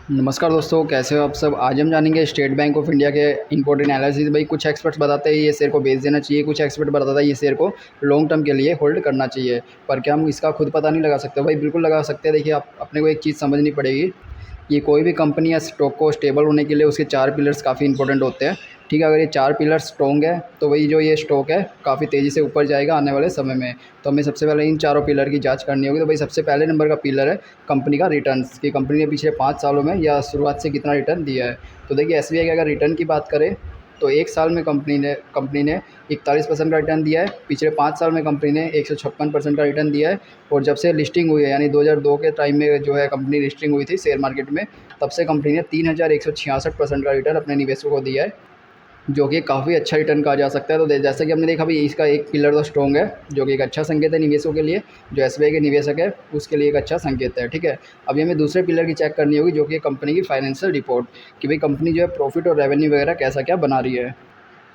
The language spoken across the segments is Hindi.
नमस्कार दोस्तों, कैसे हो आप सब। आज हम जानेंगे स्टेट बैंक ऑफ इंडिया के इंपॉर्टेंट एनालिसिस। भाई कुछ एक्सपर्ट्स बताते हैं ये शेयर को बेच देना चाहिए, कुछ एक्सपर्ट बताता है ये शेयर को लॉन्ग टर्म के लिए होल्ड करना चाहिए। पर क्या हम इसका खुद पता नहीं लगा सकते? भाई बिल्कुल लगा सकते हैं। देखिए, आप अपने को एक चीज़ समझनी पड़ेगी कि कोई भी कंपनी या स्टॉक को स्टेबल होने के लिए उसके 4 पिलर्स काफ़ी इंपॉर्टेंट होते हैं। ठीक है, अगर ये 4 पिलर्स स्ट्रॉन्ग है तो वही जो ये स्टॉक है काफ़ी तेज़ी से ऊपर जाएगा आने वाले समय में। तो हमें सबसे पहले इन चारों पिलर की जांच करनी होगी। तो भाई सबसे पहले नंबर का पिलर है कंपनी का रिटर्न्स, कि कंपनी ने पिछले 5 सालों में या शुरुआत से कितना रिटर्न दिया है। तो देखिए, एसबीआई के अगर रिटर्न की बात करें तो 1 साल में कंपनी ने 41% का रिटर्न दिया है। पिछले 5 साल में कंपनी ने 156% का रिटर्न दिया है। और जब से लिस्टिंग हुई है, यानी 2002 के टाइम में जो है कंपनी लिस्टिंग हुई थी शेयर मार्केट में, तब से कंपनी ने 3166% का रिटर्न अपने निवेशकों को दिया है, जो कि काफ़ी अच्छा रिटर्न कहा जा सकता है। तो जैसा कि हमने देखा भी, इसका एक पिलर तो स्ट्रॉन्ग है, जो कि एक अच्छा संकेत है निवेशकों के लिए। जो एसबीआई के निवेशक है उसके लिए एक अच्छा संकेत है। ठीक है, अभी हमें दूसरे पिलर की चेक करनी होगी, जो कि कंपनी की फाइनेंशियल रिपोर्ट, कि भाई कंपनी जो है प्रॉफिट और रेवेन्यू वगैरह कैसा क्या बना रही है।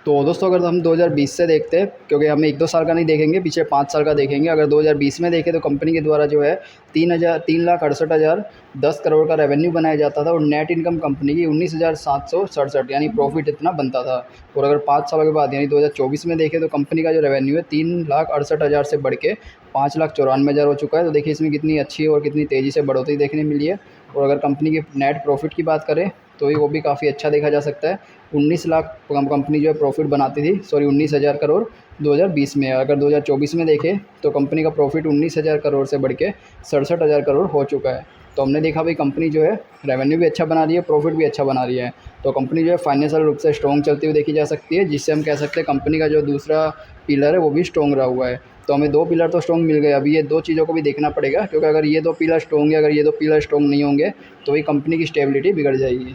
तो दोस्तों, अगर हम 2020 से देखते हैं, क्योंकि हमें 1-2 साल का नहीं देखेंगे, पीछे 5 साल का देखेंगे। अगर 2020 में देखें तो कंपनी के द्वारा जो है 3,68,010 करोड़ का रेवेन्यू बनाया जाता था, और नेट इनकम कंपनी की 19,767, यानी प्रॉफिट इतना बनता था। और अगर 5 सालों के बाद यानी 2024 में देखें तो कंपनी का जो रेवेन्यू है 3,68,000 से बढ़ के 5,94,000 हो चुका है। तो देखिए इसमें कितनी अच्छी और कितनी तेज़ी से बढ़ोतरी देखने मिली है। और अगर कंपनी के नेट प्रॉफिट की बात करें तो वो भी काफ़ी अच्छा देखा जा सकता है। 19 लाख कंपनी जो है प्रॉफिट बनाती थी, 19,000 करोड़ 2020 में। अगर 2024 में देखें तो कंपनी का प्रॉफिट 19,000 करोड़ से बढ़ के 67,000 करोड़ हो चुका है। तो हमने देखा भाई कंपनी जो है रेवेन्यू भी अच्छा बना रही है, प्रॉफिट भी अच्छा बना रही है। तो कंपनी जो है फाइनेंशियल रूप से स्ट्रॉन्ग चलती हुई देखी जा सकती है, जिससे हम कह सकते हैं कंपनी का जो दूसरा पिलर है वो भी स्ट्रॉन्ग रहा हुआ है। तो हमें 2 पिलर तो स्ट्रॉन्ग मिल गए। अभी ये 2 चीज़ों को भी देखना पड़ेगा, क्योंकि अगर ये 2 पिलर स्ट्रॉन्ग है, अगर ये 2 पिलर स्ट्रॉन्ग नहीं होंगे तो वही कंपनी की स्टेबिलिटी बिगड़ जाएगी।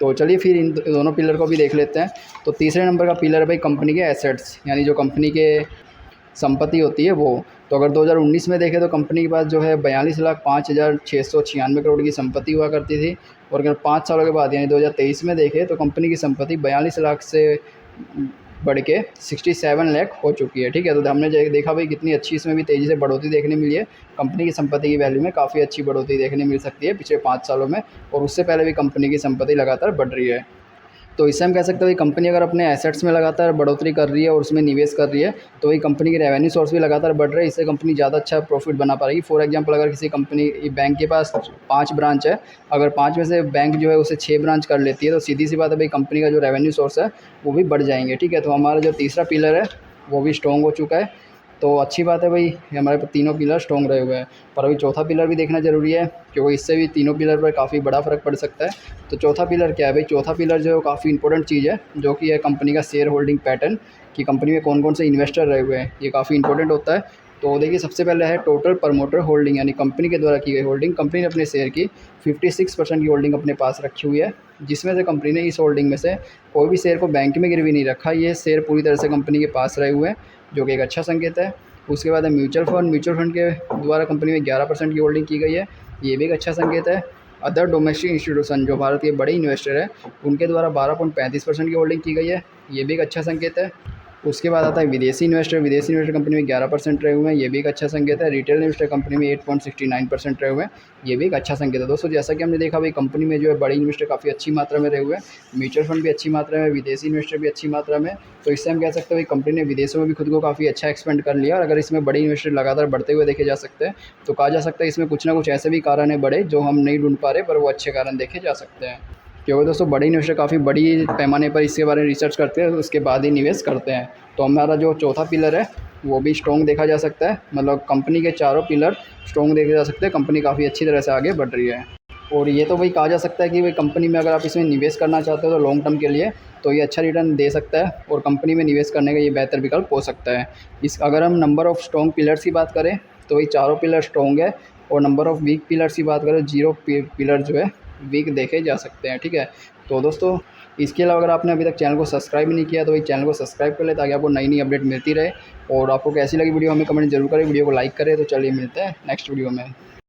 तो चलिए फिर इन दोनों पिलर को भी देख लेते हैं। तो तीसरे नंबर का पिलर है भाई कंपनी के एसेट्स, यानी जो कंपनी के संपत्ति होती है वो। तो अगर 2019 में देखें तो कंपनी के पास जो है 42,05,696 करोड़ की संपत्ति हुआ करती थी। और अगर 5 सालों के बाद यानी 2023 में देखें तो कंपनी की संपत्ति 42 लाख से बढ़ के 67 लाख हो चुकी है। ठीक है, तो हमने देखा भाई कितनी अच्छी इसमें भी तेज़ी से बढ़ोतरी देखने मिली है। कंपनी की संपत्ति की वैल्यू में काफ़ी अच्छी बढ़ोतरी देखने मिल सकती है पिछले 5 सालों में, और उससे पहले भी कंपनी की संपत्ति लगातार बढ़ रही है। तो इससे हम कह सकते हैं कि कंपनी अगर अपने एसेट्स में लगातार बढ़ोतरी कर रही है और उसमें निवेश कर रही है, तो वही कंपनी के रेवेन्यू सोर्स भी लगातार बढ़ रहे हैं। इससे कंपनी ज़्यादा अच्छा प्रॉफिट बना पाएगी। फॉर एग्जांपल, अगर किसी कंपनी बैंक के पास 5 ब्रांच है, अगर 5 में से बैंक जो है उसे 6 ब्रांच कर लेती है, तो सीधी सी बात है भाई कंपनी का जो रेवेन्यू सोर्स है वो भी बढ़ जाएंगे। ठीक है, तो हमारा जो तीसरा पिलर है वो भी स्ट्रॉन्ग हो चुका है। तो अच्छी बात है भाई, हमारे तीनों पिलर स्ट्रॉन्ग रहे हुए हैं। पर अभी चौथा पिलर भी देखना ज़रूरी है, क्योंकि इससे भी तीनों पिलर पर काफ़ी बड़ा फ़र्क पड़ सकता है। तो चौथा पिलर क्या है भाई? चौथा पिलर जो है काफ़ी इंपॉर्टेंट चीज़ है, जो कि है कंपनी का शेयर होल्डिंग पैटर्न, कि कंपनी में कौन कौन से इन्वेस्टर रहे हुए हैं। ये काफ़ी इंपॉर्टेंट होता है। तो देखिए, सबसे पहले है टोटल प्रमोटर होल्डिंग, यानी कंपनी के द्वारा की गई होल्डिंग। कंपनी ने अपने शेयर की 56% की होल्डिंग अपने पास रखी हुई है, जिसमें से कंपनी ने इस होल्डिंग में से कोई भी शेयर को बैंक में गिरवी नहीं रखा। ये शेयर पूरी तरह से कंपनी के पास रहे हुए हैं, जो कि एक अच्छा संकेत है। उसके बाद है म्यूचुअल फंड के द्वारा कंपनी में 11% की होल्डिंग की गई है, ये भी एक अच्छा संकेत है। अदर डोमेस्टिक इंस्टीट्यूशन, जो भारत के बड़े इन्वेस्टर हैं, उनके द्वारा 12.35% की होल्डिंग की गई है, ये भी एक अच्छा संकेत है। उसके बाद आता है विदेशी इन्वेस्टर कंपनी में 11% रहे हुए हैं, ये भी एक अच्छा संकेत है। रिटेल इन्वेस्टर कंपनी में 8.69% रहे हुए हैं, ये भी एक अच्छा संकेत है। दोस्तों, जैसा कि हमने देखा भाई कंपनी में जो है बड़े इन्वेस्टर काफ़ी अच्छी मात्रा में रहे हुए हैं, म्यूचुअल फंड भी अच्छी मात्रा में, विदेशी इन्वेस्टर भी अच्छी मात्रा में। तो इससे हम कह सकते हैं भाई कंपनी ने विदेशों में भी खुद को काफ़ी अच्छा एक्सपेंड कर लिया। और अगर इसमें बड़े इन्वेस्टर लगातार बढ़ते हुए देखे जा सकते हैं, तो कहा जा सकता है इसमें कुछ ना कुछ ऐसे भी कारण है बड़े, जो हम नहीं ढूंढ पा रहे, पर वो अच्छे कारण देखे जा सकते हैं। क्योंकि दोस्तों बड़े इन्वेस्टर काफ़ी बड़ी पैमाने पर इसके बारे में रिसर्च करते हैं, उसके बाद ही निवेश करते हैं। तो हमारा जो चौथा पिलर है वो भी स्ट्रॉन्ग देखा जा सकता है, मतलब कंपनी के चारों पिलर स्ट्रॉन्ग देखे जा सकते हैं। कंपनी काफ़ी अच्छी तरह से आगे बढ़ रही है। और ये तो भाई कहा जा सकता है कि भाई कंपनी में अगर आप इसमें निवेश करना चाहते हो तो लॉन्ग टर्म के लिए, तो ये अच्छा रिटर्न दे सकता है, और कंपनी में निवेश करने का ये बेहतर विकल्प हो सकता है। इस अगर हम नंबर ऑफ़ स्ट्रॉन्ग पिलर्स की बात करें तो वही चारों पिलर स्ट्रॉन्ग है, और नंबर ऑफ़ वीक पिलर्स की बात करें 0 पिलर जो है वीक देखे जा सकते हैं। ठीक है, तो दोस्तों इसके अलावा अगर आपने अभी तक चैनल को सब्सक्राइब नहीं किया तो भाई चैनल को सब्सक्राइब कर ले, ताकि आपको नई नई अपडेट मिलती रहे। और आपको कैसी लगी वीडियो हमें कमेंट जरूर करें, वीडियो को लाइक करें। तो चलिए मिलते हैं नेक्स्ट वीडियो में।